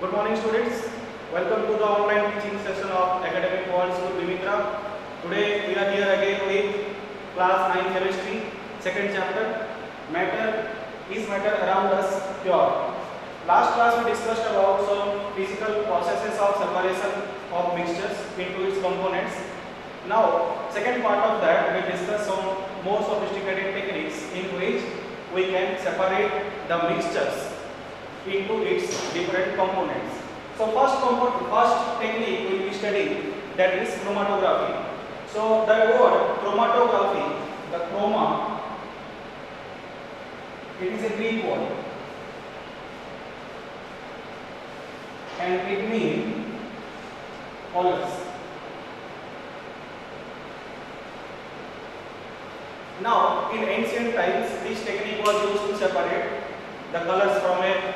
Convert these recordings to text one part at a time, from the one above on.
Good morning students. Welcome to the online teaching session of Academic World School Bimitra. Today we are here again with class 9 chemistry, second chapter. Matter around us pure. Last class we discussed about some physical processes of separation of mixtures into its components. Now second part of that we discuss some more sophisticated techniques in which we can separate the mixtures into its different components. So first technique we will be studying, that is chromatography. So the word chromatography, the chroma, it is a Greek word and it means colors. Now in ancient times this technique was used to separate the colors from a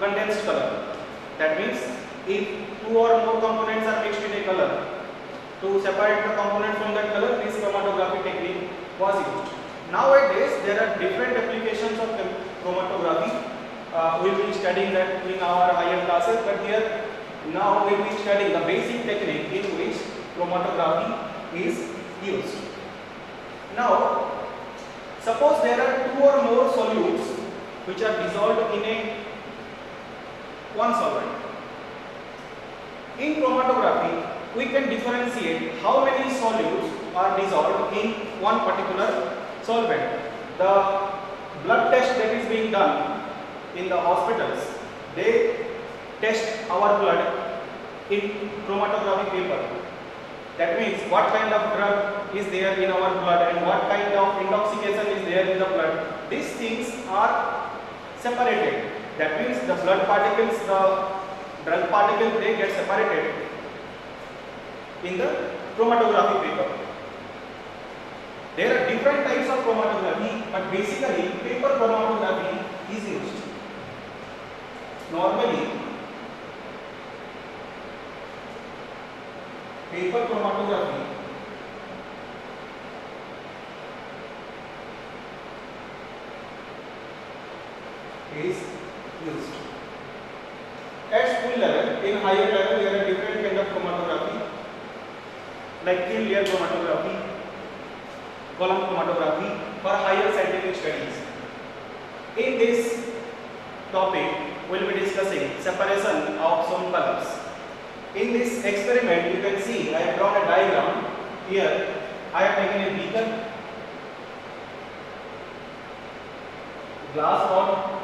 condensed color. That means if two or more components are mixed in a color, to separate the component from that color, this chromatography technique was used. Nowadays there are different applications of chromatography. We will be studying that in our higher classes, but here now we will be studying the basic technique in which chromatography is used. Now suppose there are two or more solutes which are dissolved in one solvent. In chromatography, we can differentiate how many solutes are dissolved in one particular solvent. The blood test that is being done in the hospitals, they test our blood in chromatography paper. That means what kind of drug is there in our blood and what kind of intoxication is there in the blood. These things are separated. That means the blood particles, the drug particles, they get separated in the chromatography paper. There are different types of chromatography, but basically paper chromatography is used. Normally, paper chromatography is used. At school level, in higher level, there are different kind of chromatography, like thin layer chromatography, column chromatography for higher scientific studies. In this topic, we will be discussing separation of some colors. In this experiment, you can see I have drawn a diagram. Here, I have taken a beaker, glass pot.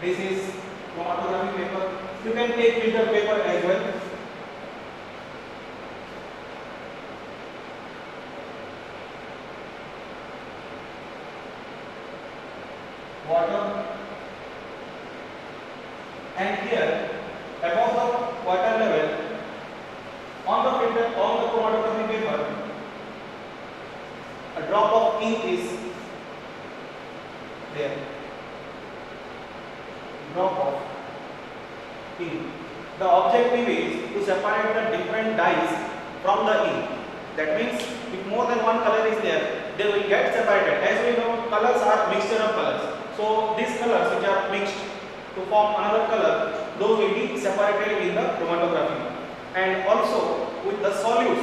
This is chromatography paper. You can take filter paper as well. Water. And here, above the water level, on the filter, on the chromatography paper, a drop of ink is there. Drop of ink. The objective is to separate the different dyes from the ink. That means if more than one color is there, they will get separated. As we know, colors are mixture of colors. So these colors which are mixed to form another color, those will be separated in the chromatography. And also with the solutes,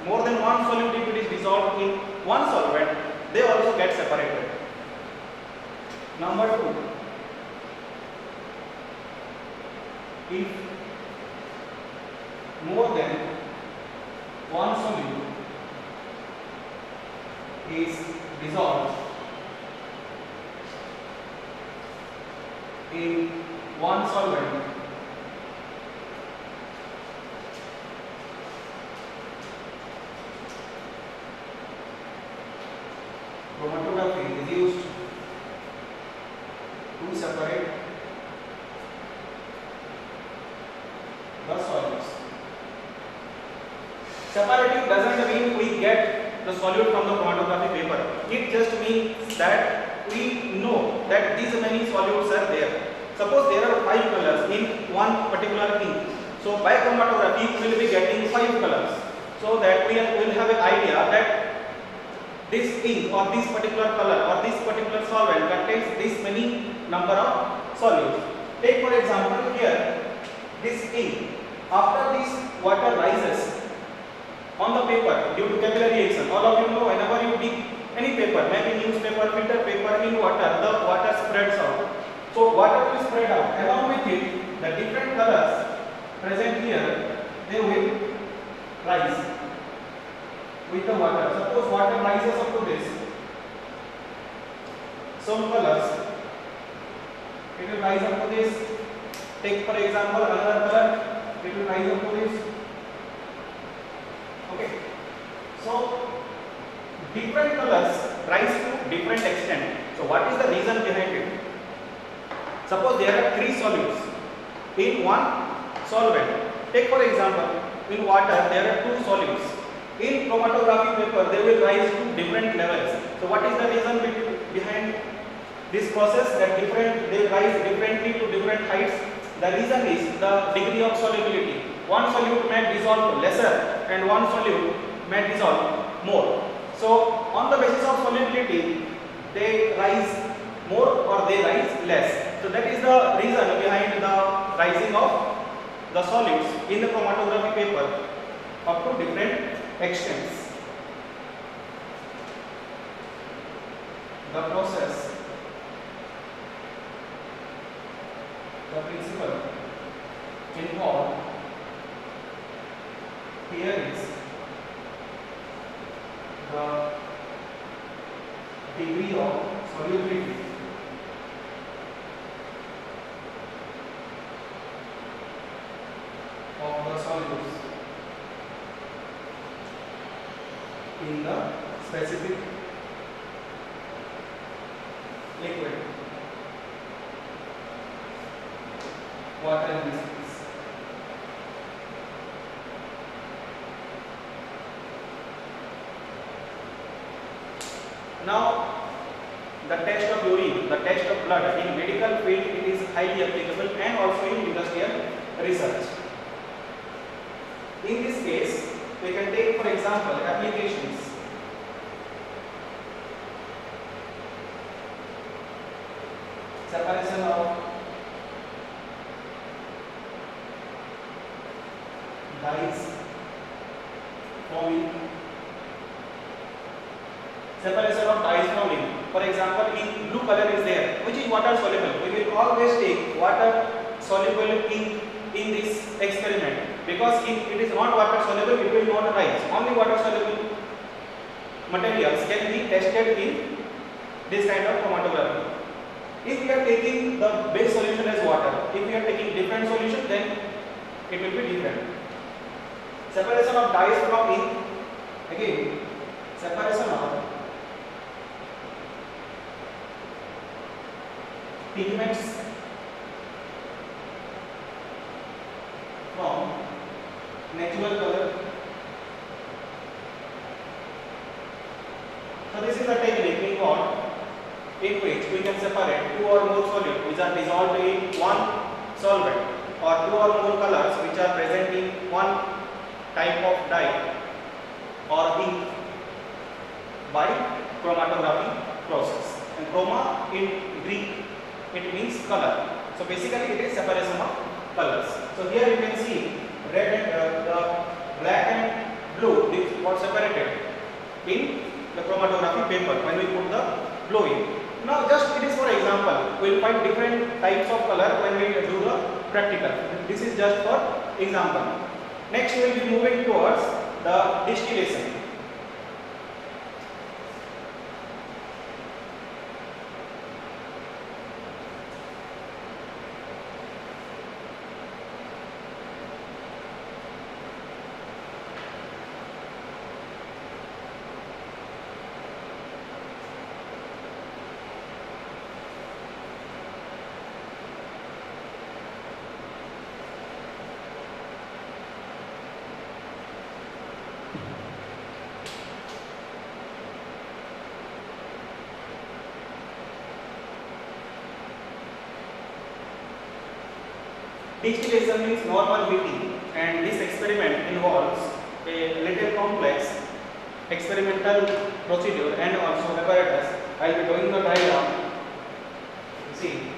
more than one solute if it is dissolved in one solvent, they also get separated. Number 2. If more than one solute is dissolved in one solvent, chromatography is used to separate the solutes. Separating doesn't mean we get the solute from the chromatography paper. It just means that we know that these many solutes are there. Suppose there are 5 colors in one particular ink. So by chromatography we will be getting 5 colors. So that we will have an idea that this ink or this particular color or this particular solvent contains this many number of solutes. Take for example here this ink. After this water rises on the paper due to capillary action. All of you know whenever you dip any paper, maybe newspaper, filter paper in water, the water spreads out. So water will spread out. Along with it, the different colors present here, they will rise with the water. Suppose water rises up to this, some colors, it will rise up to this. Take for example another color, it will rise up to this. Okay. So different colors rise to different extent. So what is the reason behind it? Suppose there are three solutes in one solvent. Take for example, in water there are two solutes. In chromatography paper they will rise to different levels. So what is the reason behind this process that they rise differently to different heights? The reason is the degree of solubility. One solute may dissolve lesser and one solute may dissolve more. So on the basis of solubility they rise more or they rise less. So that is the reason behind the rising of the solutes in the chromatography paper up to different extents. The process, the principle involved here is the degree of solubility of the solutes in the specific liquid, water in this case. Now the test of urine, the test of blood in medical field it is highly applicable and also in industrial research. In this case, we can take for example applications. Separation of dyes forming. Separation of dyes from ink. For example, in blue color is there, which is water soluble. We will always take water soluble ink in this experiment because if it is not water soluble, it will not rise. Only water soluble materials can be tested in this kind of chromatography. If we are taking the base solution as water, if we are taking different solution, then it will be different. Separation of dyes from ink. Again, separation of pigments from natural color. So this is a technique involved in which we can separate two or more solids which are dissolved in one solvent or two or more colors which are present in one type of dye or ink by chromatography process. And chroma in Greek it means color. So basically it is separation of colors. So here you can see red and the black and blue this got separated in the chromatography paper when we put the blue in. Now just it is for example, we will find different types of color when we do the practical. This is just for example. Next we will be moving towards the distillation. Distillation means normal heating, and this experiment involves a little complex experimental procedure and also apparatus. I will be drawing the diagram. You see.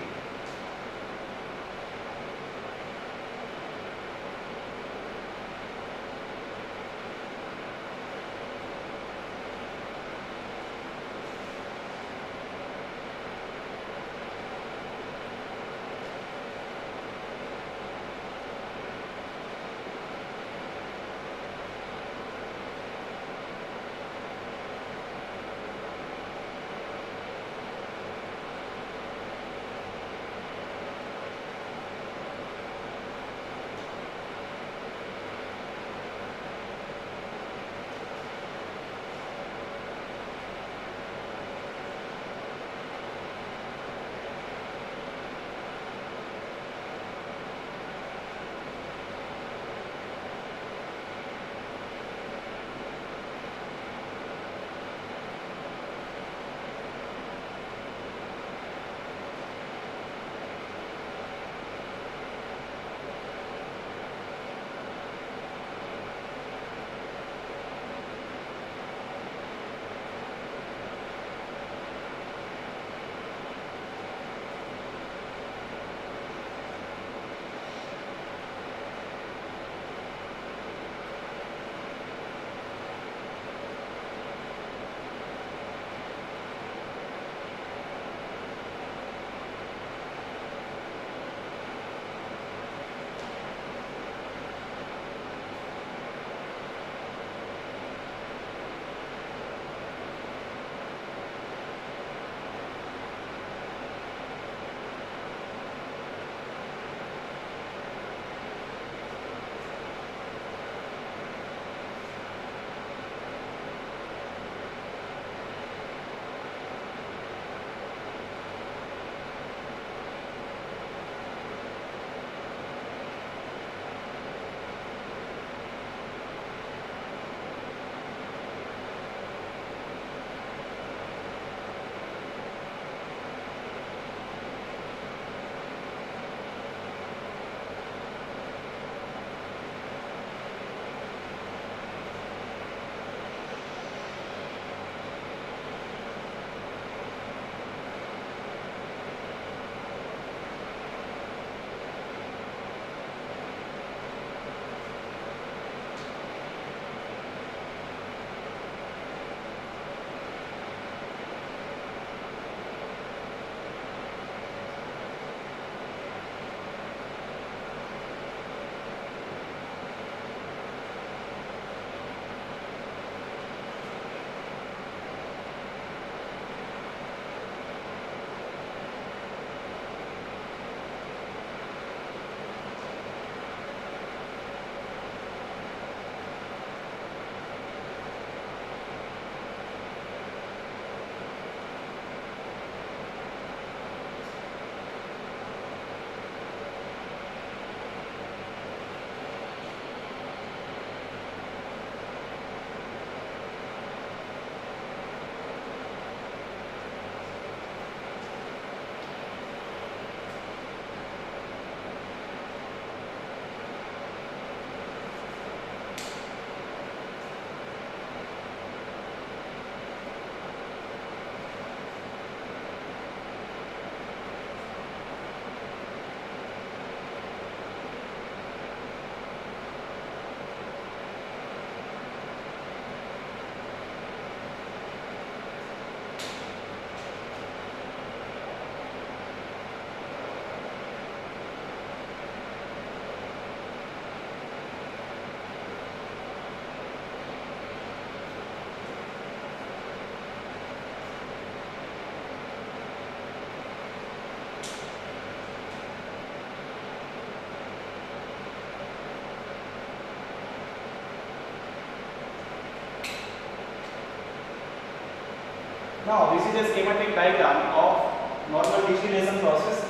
Now this is a schematic diagram of normal distillation process.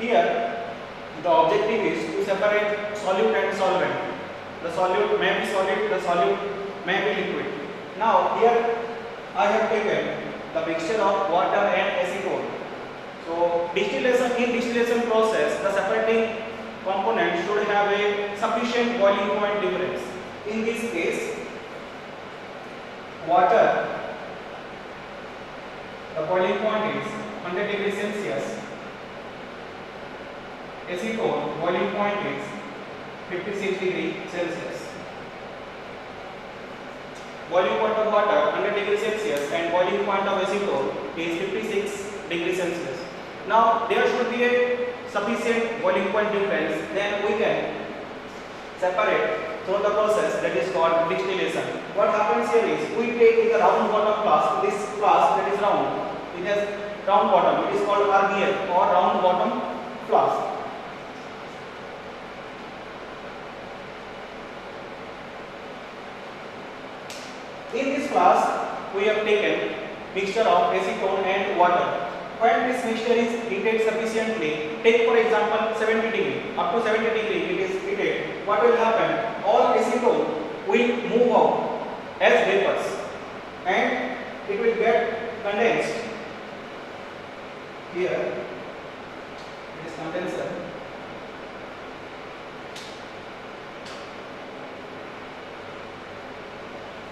Here the objective is to separate solute and solvent. The solute may be solid, the solute may be liquid. Now here I have taken the mixture of water and acetone. So in distillation process, the separating component should have a sufficient boiling point difference. In this case, water, the boiling point is 100 degrees Celsius. Acetone, boiling point is 56 degrees Celsius. Boiling point of water 100 degrees Celsius and boiling point of acetone is 56 degrees Celsius. Now there should be a sufficient boiling point difference, then we can separate through the process that is called distillation. What happens here is we take the round bottom flask, this flask that is round, it has round bottom, it is called RBF or round bottom flask. In this flask we have taken mixture of acetone and water. When this mixture is heated sufficiently, take for example 70 degree, up to 70 degree it is heated, what will happen? All acetone will move out as vapors and it will get condensed. Here it is condenser.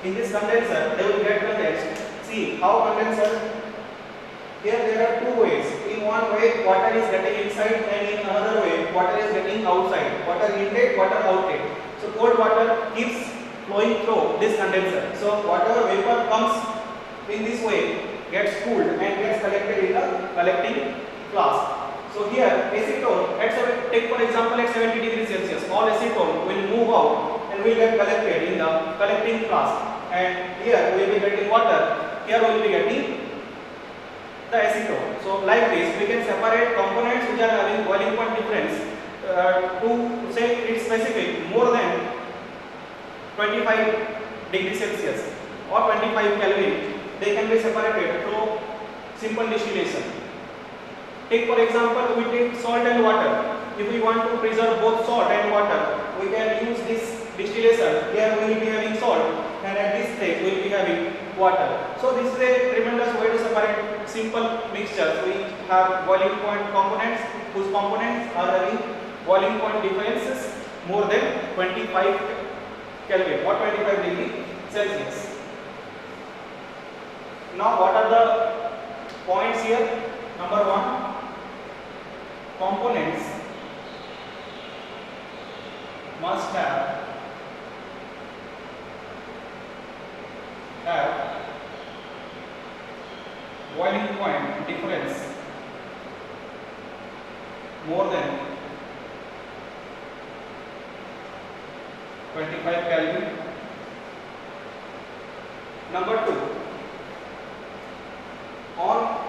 In this condenser they will get condensed. See how condenser, here there are two ways. In one way water is getting inside and in another way water is getting outside. Water intake, water outtake. So cold water keeps flowing through this condenser. So whatever vapor comes in this way gets cooled and gets collected in the collecting flask. So here acetone at take for example at 70 degrees Celsius, all acetone will move out and will get collected in the collecting flask. And here we will be getting water, here we will be getting the acetone. So like this we can separate components which are having boiling point difference to say it's specific more than 25 degrees Celsius or 25 Kelvin. They can be separated through simple distillation. Take for example we take salt and water. If we want to preserve both salt and water, we can use this distillation. Here we will be having salt and at this stage we will be having water. So this is a tremendous way to separate simple mixtures. We have boiling point components whose components are having boiling point differences more than 25 Kelvin or 25 degree Celsius. Now what are the points here? Number one, components must have boiling point difference more than 25 Kelvin. Number two, on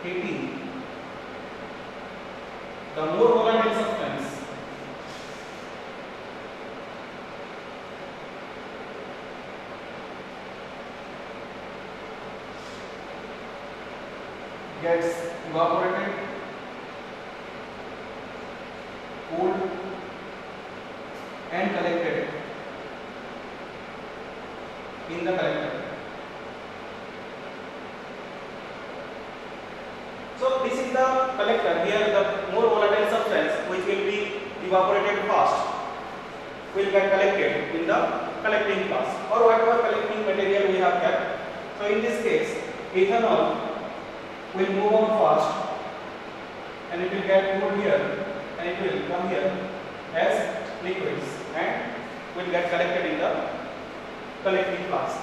heating, the more volatile substance gets evaporated, cooled and collected in the collector. So this is the collector. Here the more volatile substance which will be evaporated fast will get collected in the collecting flask or whatever collecting material we have kept. So in this case ethanol will move on fast and it will get cooled here and it will come here as liquids and will get collected in the collecting flask.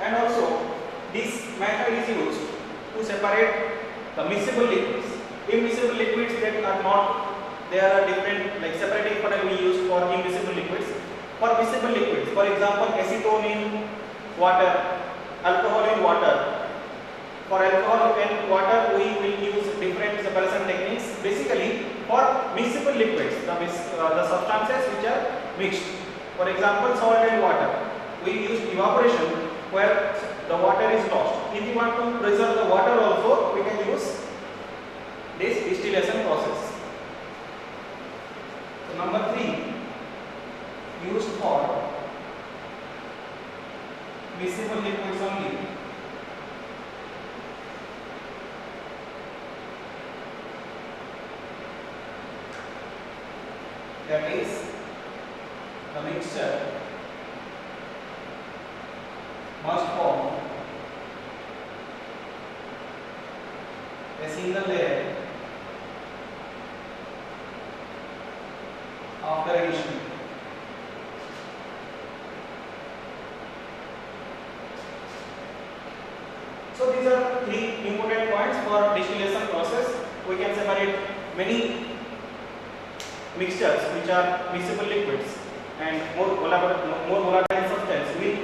And also this method is used to separate the miscible liquids. Immiscible liquids that are not, there are different, like separating product we use for immiscible liquids. For miscible liquids, for example acetone in water, alcohol in water. For alcohol and water we will use different separation techniques. Basically for miscible liquids, the substances which are mixed. For example salt and water, we use evaporation where the water is lost. If you want to preserve the water also, we can use this distillation process. So number 3, used for miscible liquids only. that is the mixture must form a single layer after addition. So these are three important points for distillation process. We can separate many mixtures which are miscible liquids, and more volatile substance will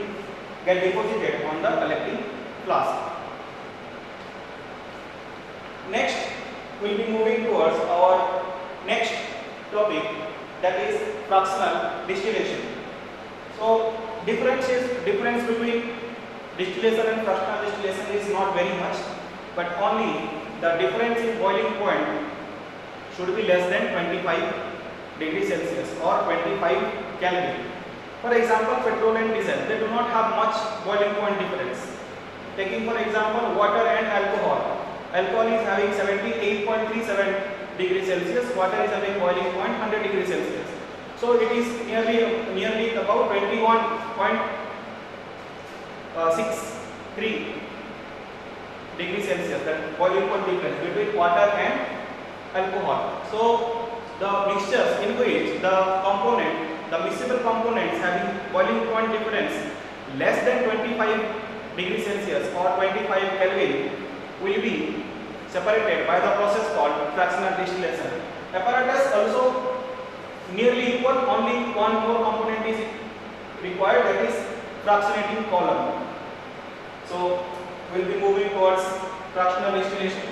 get deposited on the collecting flask. Next, we will be moving towards our next topic, that is fractional distillation. So difference between distillation and fractional distillation is not very much, but only the difference in boiling point should be less than 25 degrees Celsius or 25 Kelvin. For example, petrol and diesel, they do not have much boiling point difference. Taking for example water and alcohol. Alcohol is having 78.37 degrees Celsius, water is having boiling point 100 degrees Celsius. So it is nearly about 21.63 degrees Celsius, that boiling point difference between water and alcohol. So the mixtures in which the miscible components having boiling point difference less than 25 degrees Celsius or 25 Kelvin will be separated by the process called fractional distillation. Apparatus also nearly equal, only one more component is required, that is fractionating column. So we will be moving towards fractional distillation.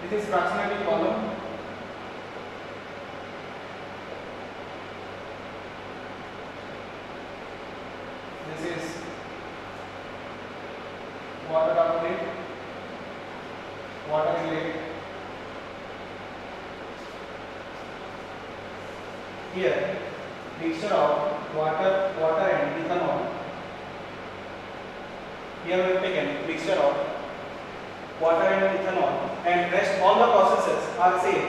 This is fractionality column. This is water component, water inlet. Here, mixture of water and ethanol. Here we have taken mixture of water and ethanol, and rest all the processes are same.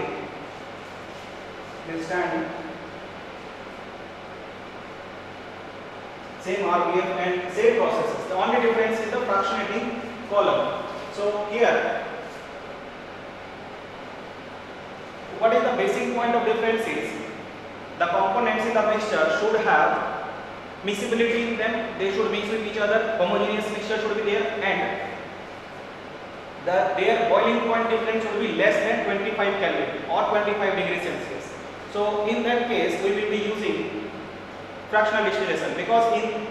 They stand same RBF and same processes. The only difference is the fractionating column. So here, what is the basic point of difference is the components in the mixture should have mixability in them. They should mix with each other. Homogeneous mixture should be there, and their boiling point difference should be less than 25 Kelvin or 25 degrees Celsius. So in that case, we will be using fractional distillation, because in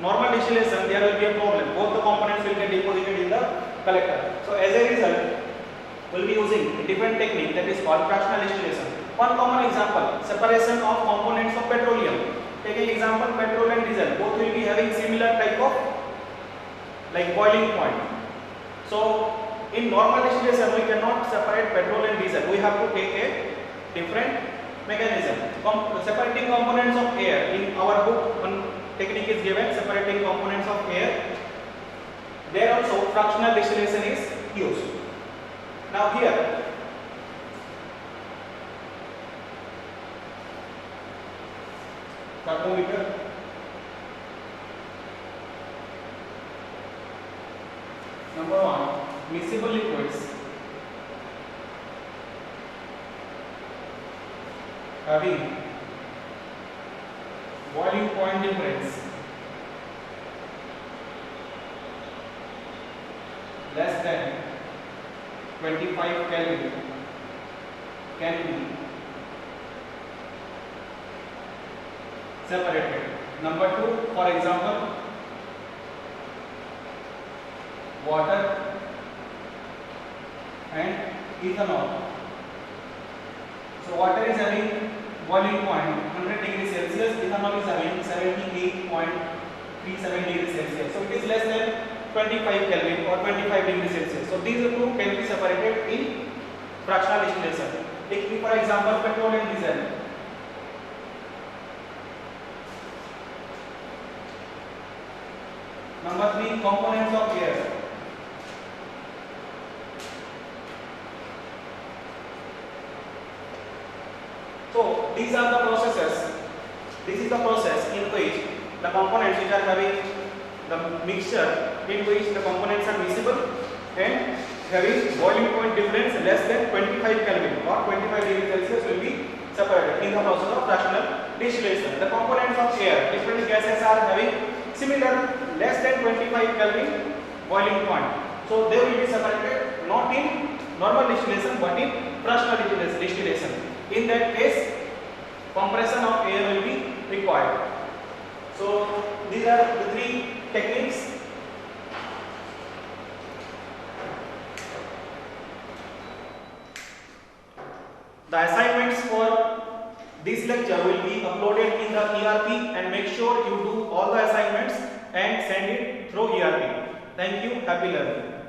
normal distillation there will be a problem. Both the components will get deposited in the collector. So as a result, we will be using a different technique that is called fractional distillation. One common example: separation of components of petroleum. Taking example, petrol and diesel, both will be having similar type of boiling point. So in normal distillation we cannot separate petrol and diesel. We have to take a different mechanism. Separating components of air, in our book one technique is given, separating components of air. There also fractional distillation is used. Now here, thermometer, number one, miscible liquids having boiling point difference less than 25 Kelvin can be separated. Number two, for example, water and ethanol. So water is having boiling point 100 degrees Celsius, ethanol is having 78.37 degrees Celsius. So it is less than 25 Kelvin or 25 degrees Celsius. So these two can be separated in fractional distillation. Take for example petrol and diesel. Number three, components of air. So these are the processes. This is the process in which the components which are having the mixture in which the components are miscible and having boiling point difference less than 25 Kelvin or 25 degrees Celsius will be separated in the process of fractional distillation. The components of air, different gases are having similar less than 25 Kelvin boiling point. So they will be separated not in normal distillation but in fractional distillation. In that case, compression of air will be required. So these are the three techniques. The assignments for this lecture will be uploaded in the ERP, and make sure you do all the assignments and send it through ERP. Thank you. Happy learning.